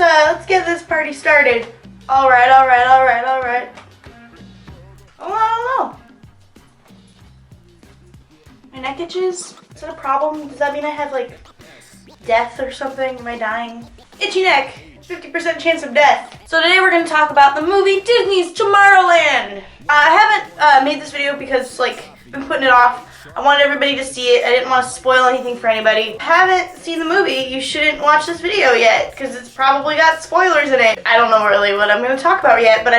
let's get this party started. All right. Oh, my neck itches. Is that a problem? Does that mean I have like death or something? Am I dying? Itchy neck. 50% chance of death. So today we're going to talk about the movie Disney's Tomorrowland. I haven't made this video because I've been putting it off. I wanted everybody to see it. I didn't want to spoil anything for anybody. If you haven't seen the movie, you shouldn't watch this video yet because it's probably got spoilers in it. I don't know really what I'm going to talk about yet, but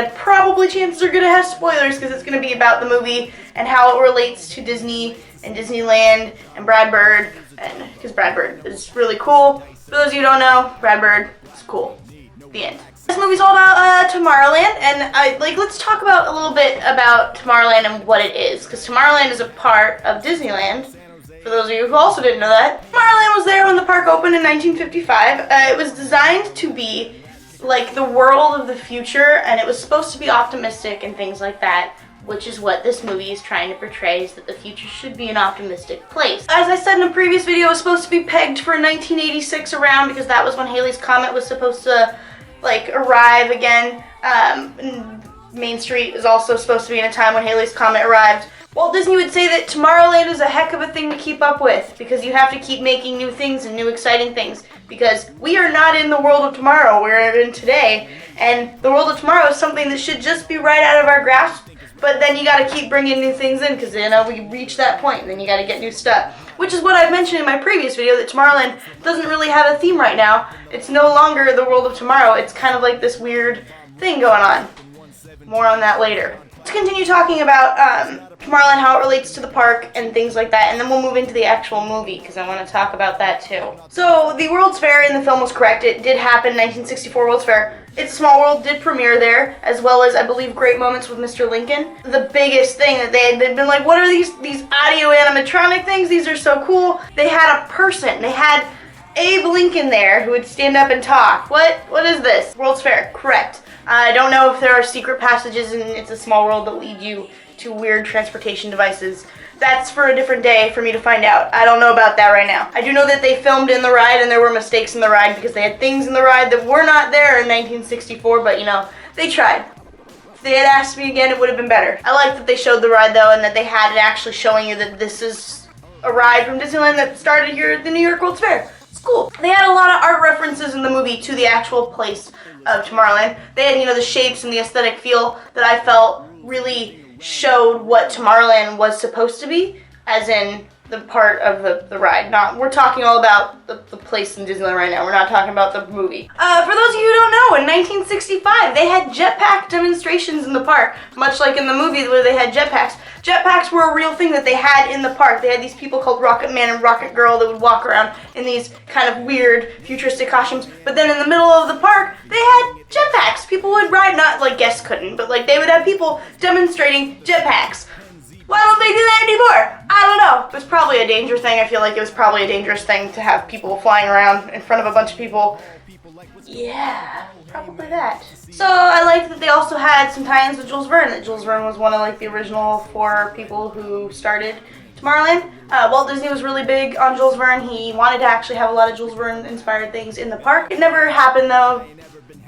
chances are going to have spoilers because it's going to be about the movie and how it relates to Disney and Disneyland and Brad Bird, and because Brad Bird is really cool. For those of you who don't know, Brad Bird is cool. The end. This movie's all about Tomorrowland, and let's talk about a little bit about Tomorrowland and what it is, because Tomorrowland is a part of Disneyland. For those of you who also didn't know that, Tomorrowland was there when the park opened in 1955. It was designed to be like the world of the future, and it was supposed to be optimistic and things like that, which is what this movie is trying to portray, is that the future should be an optimistic place. As I said in a previous video, it was supposed to be pegged for 1986 around, because that was when Halley's Comet was supposed to arrive again. Main Street is also supposed to be in a time when Halley's Comet arrived. Walt Disney would say that Tomorrowland is a heck of a thing to keep up with, because you have to keep making new things and new exciting things, because we are not in the world of tomorrow, we're in today, and the world of tomorrow is something that should just be right out of our grasp. But then you gotta keep bringing new things in, because we reach that point, and then you gotta get new stuff. Which is what I've mentioned in my previous video, that Tomorrowland doesn't really have a theme right now. It's no longer the world of tomorrow. It's kind of like this weird thing going on. More on that later. Let's continue talking about Tomorrowland, how it relates to the park and things like that, and then we'll move into the actual movie, because I want to talk about that too. So, the World's Fair in the film was correct. It did happen, 1964 World's Fair. It's a Small World did premiere there, as well as, I believe, Great Moments with Mr. Lincoln. The biggest thing that they'd been like, what are these audio animatronic things? These are so cool. They had a person. They had Abe Lincoln there who would stand up and talk. What is this? World's Fair, correct. I don't know if there are secret passages in It's a Small World that lead you to weird transportation devices. That's for a different day for me to find out. I don't know about that right now. I do know that they filmed in the ride and there were mistakes in the ride because they had things in the ride that were not there in 1964, but they tried. If they had asked me again, it would have been better. I like that they showed the ride though, and that they had it actually showing you that this is a ride from Disneyland that started here at the New York World's Fair. It's cool. They had a lot of art references in the movie to the actual place of Tomorrowland. They had, the shapes and the aesthetic feel that I felt really showed what Tomorrowland was supposed to be, as in the part of the ride. We're talking all about the place in Disneyland right now. We're not talking about the movie. For those of you who don't know, in 1965, they had jetpack demonstrations in the park, much like in the movie where they had jetpacks. Jetpacks were a real thing that they had in the park. They had these people called Rocket Man and Rocket Girl that would walk around in these kind of weird futuristic costumes. But then in the middle of the park, they had jetpacks. People would ride, not like guests couldn't, but they would have people demonstrating jetpacks. Why don't they do that anymore? I don't know. It was probably a danger thing. I feel like it was probably a dangerous thing to have people flying around in front of a bunch of people. Yeah, probably that. So I like that they also had some tie-ins with Jules Verne. That Jules Verne was one of the original 4 people who started Tomorrowland. Walt Disney was really big on Jules Verne. He wanted to actually have a lot of Jules Verne inspired things in the park. It never happened though.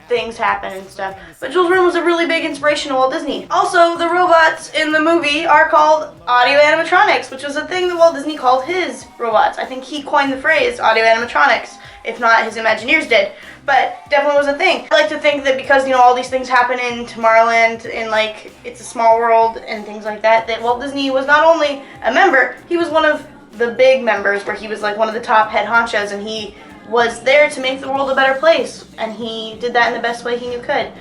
Things happen and stuff. But Jules Verne was a really big inspiration to Walt Disney. Also, the robots in the movie are called audio animatronics, which was a thing that Walt Disney called his robots. I think he coined the phrase audio animatronics. If not, his Imagineers did. But definitely was a thing. I like to think that because, all these things happen in Tomorrowland, in It's a Small World and things like that, that Walt Disney was not only a member, he was one of the big members where he was one of the top head honchos, and he was there to make the world a better place, and he did that in the best way he knew could.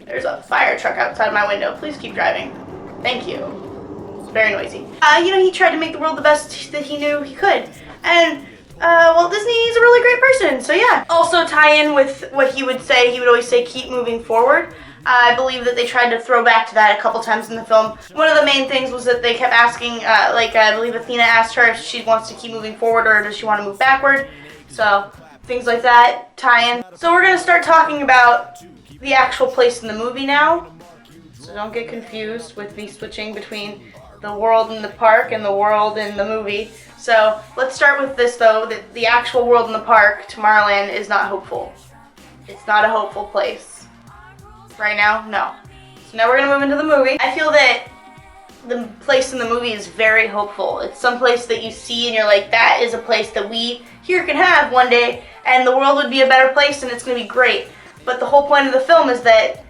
There's a fire truck outside my window. Please keep driving. Thank you. It's very noisy. He tried to make the world the best that he knew he could. And Walt Disney is a really great person, so yeah. Also tie in with what he would say, he would always say, keep moving forward. I believe that they tried to throw back to that a couple times in the film. One of the main things was that they kept asking, I believe Athena asked her if she wants to keep moving forward or does she want to move backward. So, things like that tie in. So we're going to start talking about the actual place in the movie now. So don't get confused with me switching between the world in the park and the world in the movie. So let's start with this though, that the actual world in the park, Tomorrowland, is not hopeful. It's not a hopeful place. Right now, no. So now we're gonna move into the movie. I feel that the place in the movie is very hopeful. It's some place that you see and you're like, that is a place that we here can have one day, and the world would be a better place and it's gonna be great. But the whole point of the film is that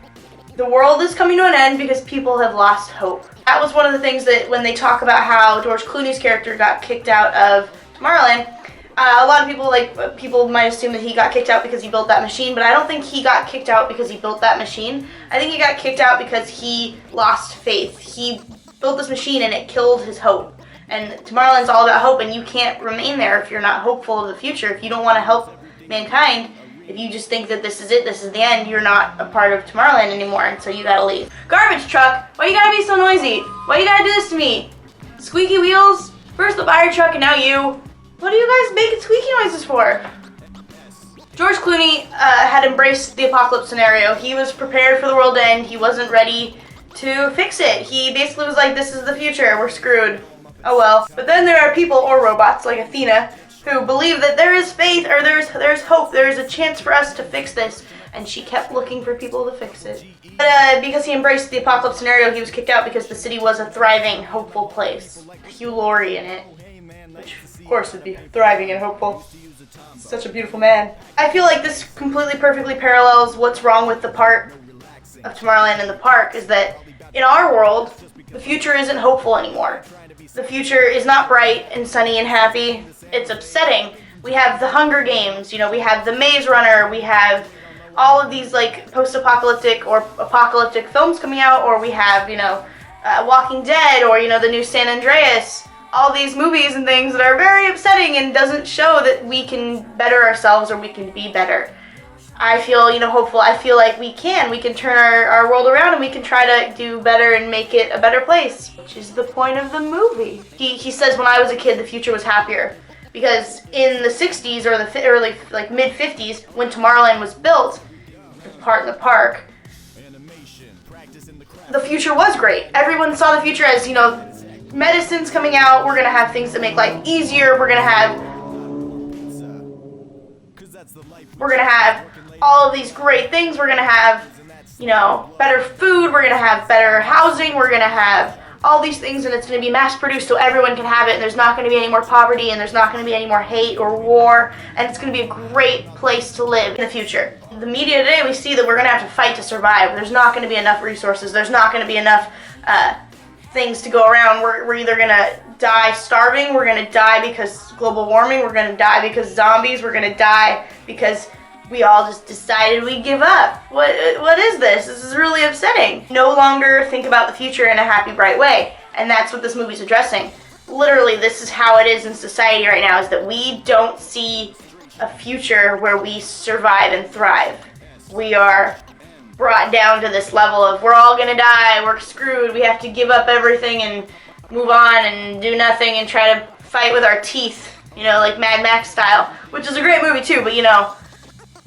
the world is coming to an end because people have lost hope. That was one of the things that when they talk about how George Clooney's character got kicked out of Tomorrowland, a lot of people might assume that he got kicked out because he built that machine, but I don't think he got kicked out because he built that machine. I think he got kicked out because he lost faith. He built this machine and it killed his hope. And Tomorrowland's all about hope, and you can't remain there if you're not hopeful of the future. If you don't want to help mankind, if you just think that this is it, this is the end, you're not a part of Tomorrowland anymore, and so you gotta leave. Garbage truck, why you gotta be so noisy? Why you gotta do this to me? Squeaky wheels, first the fire truck and now you. What are you guys making squeaky noises for? George Clooney had embraced the apocalypse scenario. He was prepared for the world to end. He wasn't ready to fix it. He basically was like, this is the future, we're screwed. Oh well. But then there are people, or robots, like Athena, who believe that there is faith, or there's hope, there is a chance for us to fix this. And she kept looking for people to fix it. But because he embraced the apocalypse scenario, he was kicked out because the city was a thriving, hopeful place. Hugh Laurie in it. Which, of course, would be thriving and hopeful. Such a beautiful man. I feel like this completely perfectly parallels what's wrong with the part of Tomorrowland in the park, is that in our world, the future isn't hopeful anymore. The future is not bright and sunny and happy. It's upsetting. We have the Hunger Games, we have the Maze Runner, we have all of these like post-apocalyptic or apocalyptic films coming out, or we have, Walking Dead, or, the new San Andreas. All these movies and things that are very upsetting and doesn't show that we can better ourselves or we can be better. I feel, hopeful. I feel like we can turn our world around and we can try to do better and make it a better place, which is the point of the movie. He says, when I was a kid, the future was happier. Because in the 60s or the early, mid-50s, when Tomorrowland was built, the part in the park, the future was great. Everyone saw the future as, medicine's coming out, we're going to have things that make life easier, we're going to have all of these great things, we're going to have, better food, we're going to have better housing, we're going to have all these things, and it's going to be mass produced so everyone can have it, and there's not going to be any more poverty, and there's not going to be any more hate or war, and it's going to be a great place to live in the future. In the media today, we see that we're going to have to fight to survive. There's not going to be enough resources, there's not going to be enough things to go around. We're either going to die starving, we're going to die because global warming, we're going to die because zombies, we're going to die because we all just decided we'd give up. What is this? This is really upsetting. No longer think about the future in a happy, bright way. And that's what this movie's addressing. Literally, this is how it is in society right now, is that we don't see a future where we survive and thrive. We are brought down to this level of we're all gonna die, we're screwed, we have to give up everything and move on and do nothing and try to fight with our teeth, like Mad Max style, which is a great movie too, but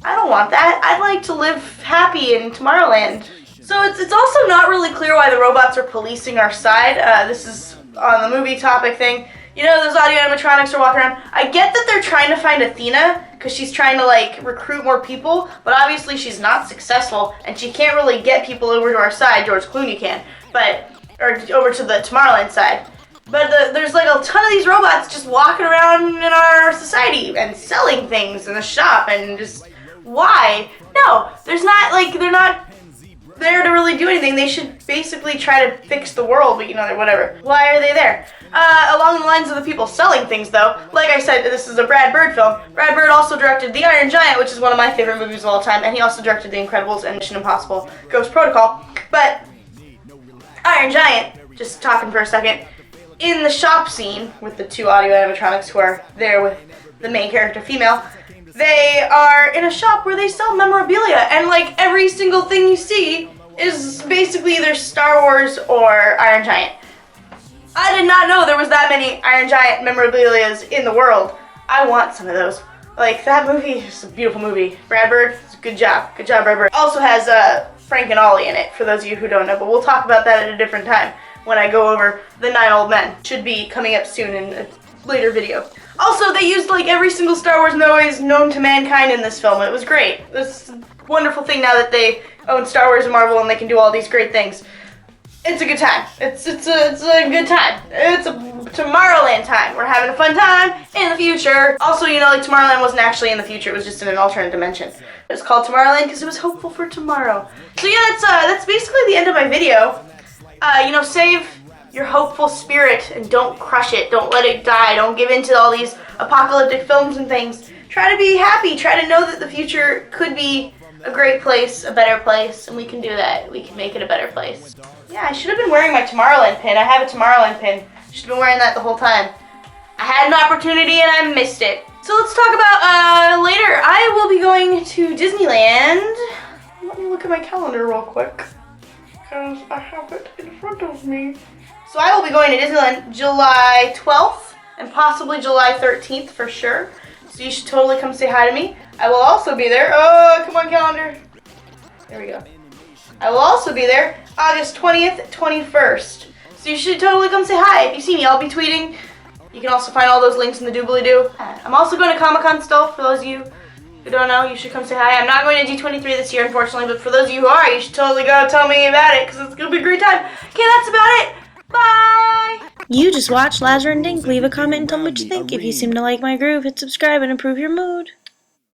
I don't want that. I'd like to live happy in Tomorrowland. So it's also not really clear why the robots are policing our side. This is on the movie topic thing. Those audio animatronics are walking around. I get that they're trying to find Athena because she's trying to recruit more people, but obviously she's not successful and she can't really get people over to our side. George Clooney can, or over to the Tomorrowland side. But there's a ton of these robots just walking around in our society and selling things in the shop, and just why? No, they're not there to really do anything. They should basically try to fix the world, but whatever. Why are they there? Along the lines of the people selling things, though, like I said, this is a Brad Bird film. Brad Bird also directed The Iron Giant, which is one of my favorite movies of all time, and he also directed The Incredibles and Mission Impossible Ghost Protocol. But Iron Giant, just talking for a second, in the shop scene with the two audio animatronics who are there with the main character female, they are in a shop where they sell memorabilia, and every single thing you see is basically either Star Wars or Iron Giant. I did not know there was that many Iron Giant memorabilias in the world. I want some of those. That movie is a beautiful movie. Brad Bird, good job. Good job, Brad Bird. Also has Frank and Ollie in it, for those of you who don't know, but we'll talk about that at a different time when I go over The 9 Old Men. Should be coming up soon in a later video. Also, they used like every single Star Wars noise known to mankind in this film. It was great. It's a wonderful thing now that they own Star Wars and Marvel and they can do all these great things. It's a good time. It's a good time. It's a Tomorrowland time. We're having a fun time in the future. Also, you know, like Tomorrowland wasn't actually in the future. It was just in an alternate dimension. It was called Tomorrowland because it was hopeful for tomorrow. So yeah, that's basically the end of my video. You know, save your hopeful spirit and don't crush it. Don't let it die. Don't give in to all these apocalyptic films and things. Try to be happy. Try to know that the future could be a great place, a better place, and we can do that. We can make it a better place. Yeah, I should have been wearing my Tomorrowland pin. I have a Tomorrowland pin. Should have been wearing that the whole time. I had an opportunity and I missed it. So let's talk about later. I will be going to Disneyland. Let me look at my calendar real quick, because I have it in front of me. So I will be going to Disneyland July 12th and possibly July 13th for sure. So you should totally come say hi to me. I will also be there. Oh, come on, calendar. There we go. I will also be there August 20th, 21st. So you should totally come say hi. If you see me, I'll be tweeting. You can also find all those links in the doobly-doo. I'm also going to Comic-Con still. For those of you who don't know, you should come say hi. I'm not going to D23 this year, unfortunately, but for those of you who are, you should totally go tell me about it, because it's going to be a great time. Okay, that's about it. Bye! You just watched Lazar and Dink. Leave a comment and tell me what you think. If you seem to like my groove, hit subscribe and improve your mood.